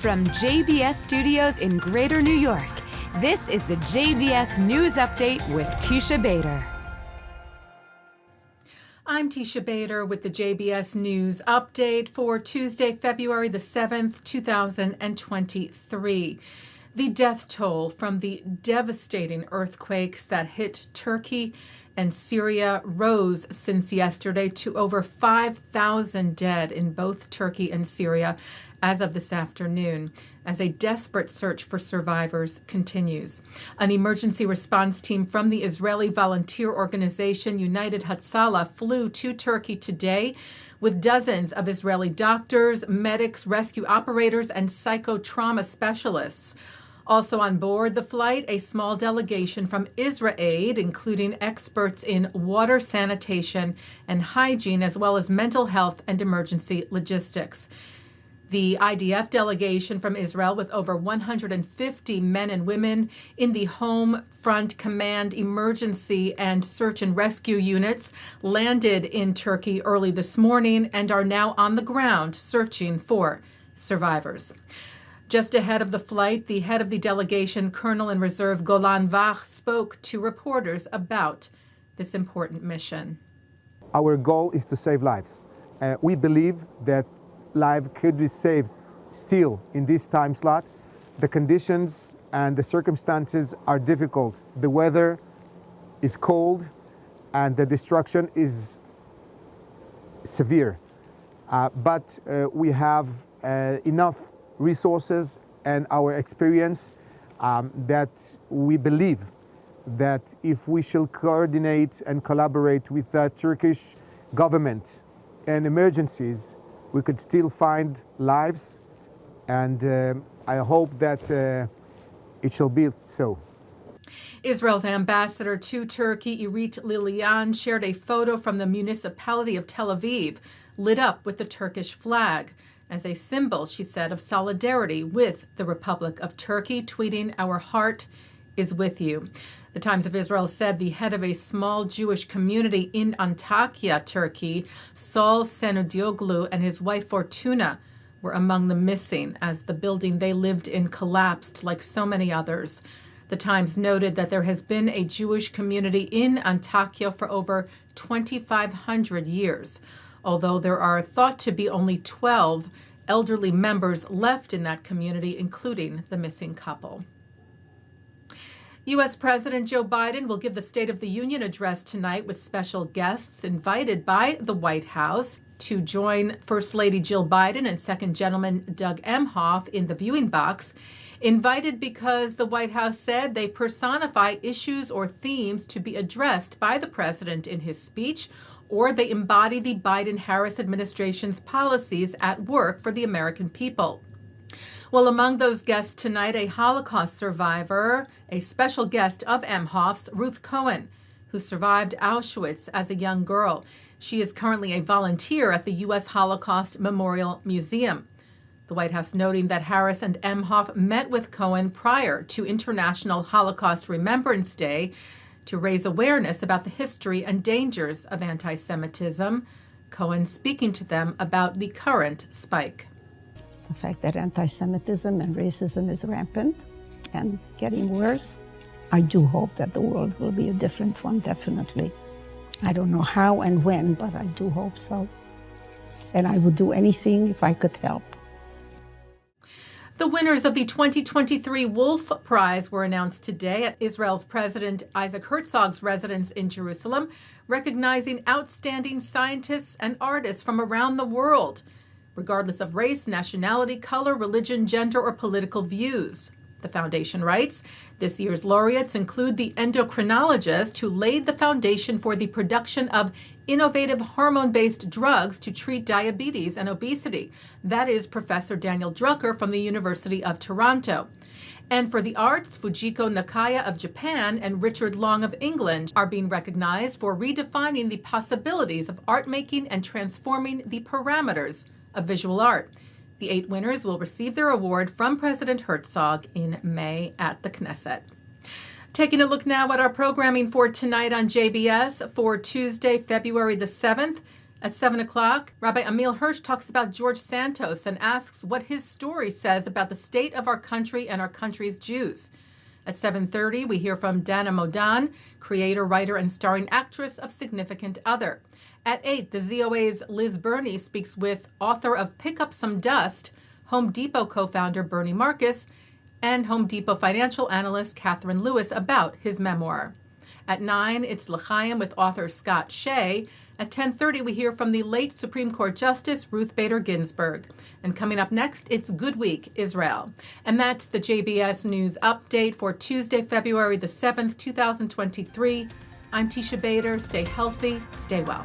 From JBS Studios in Greater New York, this is the JBS News Update with Teisha Bader. I'm Teisha Bader with the JBS News Update for Tuesday, February the 7th, 2023. The death toll from the devastating earthquakes that hit Turkey and Syria rose since yesterday to over 5,000 dead in both Turkey and Syria as of this afternoon, as a desperate search for survivors continues. An emergency response team from the Israeli volunteer organization United Hatzalah flew to Turkey today with dozens of Israeli doctors, medics, rescue operators, and psychotrauma specialists. Also on board the flight, a small delegation from IsraAid, including experts in water, sanitation, and hygiene, as well as mental health and emergency logistics. The IDF delegation from Israel, with over 150 men and women in the Home Front Command Emergency and Search and Rescue units, landed in Turkey early this morning and are now on the ground searching for survivors. Just ahead of the flight, the head of the delegation, Colonel in Reserve Golan Vach, spoke to reporters about this important mission. Our goal is to save lives. We believe that life could be saved still in this time slot. The conditions and the circumstances are difficult. The weather is cold and the destruction is severe. But we have enough resources and our experience that we believe that if we shall coordinate and collaborate with the Turkish government and emergencies, we could still find lives, and I hope that it shall be so. Israel's ambassador to Turkey, Irit Lilian, shared a photo from the municipality of Tel Aviv, lit up with the Turkish flag, as a symbol, she said, of solidarity with the Republic of Turkey, tweeting, "Our heart is with you." The Times of Israel said the head of a small Jewish community in Antakya, Turkey, Saul Senudioglu, and his wife Fortuna were among the missing as the building they lived in collapsed like so many others. The Times noted that there has been a Jewish community in Antakya for over 2,500 years, although there are thought to be only 12 elderly members left in that community, including the missing couple. U.S. President Joe Biden will give the State of the Union address tonight with special guests invited by the White House to join First Lady Jill Biden and Second Gentleman Doug Emhoff in the viewing box. Invited because the White House said they personify issues or themes to be addressed by the president in his speech, or they embody the Biden-Harris administration's policies at work for the American people. Well, among those guests tonight, a Holocaust survivor, a special guest of Emhoff's, Ruth Cohen, who survived Auschwitz as a young girl. She is currently a volunteer at the U.S. Holocaust Memorial Museum. The White House noting that Harris and Emhoff met with Cohen prior to International Holocaust Remembrance Day to raise awareness about the history and dangers of anti-Semitism. Cohen speaking to them about the current spike. The fact that anti-Semitism and racism is rampant and getting worse, I do hope that the world will be a different one, definitely. I don't know how and when, but I do hope so. And I would do anything if I could help. The winners of the 2023 Wolf Prize were announced today at Israel's President Isaac Herzog's residence in Jerusalem, recognizing outstanding scientists and artists from around the world, regardless of race, nationality, color, religion, gender, or political views. The foundation writes, this year's laureates include the endocrinologist who laid the foundation for the production of innovative hormone-based drugs to treat diabetes and obesity. That is Professor Daniel Drucker from the University of Toronto. And for the arts, Fujiko Nakaya of Japan and Richard Long of England are being recognized for redefining the possibilities of art making and transforming the parameters of visual art. The 8 winners will receive their award from President Herzog in May at the Knesset. Taking a look now at our programming for tonight on JBS for Tuesday, February the 7th. At 7 o'clock, Rabbi Ammiel Hirsch talks about George Santos and asks what his story says about the state of our country and our country's Jews. At 7:30, we hear from Dana Modan, creator, writer, and starring actress of Significant Other. At 8, the ZOAs' Liz Berney speaks with author of Pick Up Some Dust, Home Depot co-founder Berney Marcus, and Home Depot financial analyst Catherine Lewis about his memoir. At 9, it's L'chaim with author Scott Shay. At 10:30, we hear from the late Supreme Court Justice Ruth Bader Ginsberg. And coming up next, it's Good Week, Israel. And that's the JBS News Update for Tuesday, February the 7th, 2023. I'm Teisha Bader. Stay healthy, stay well.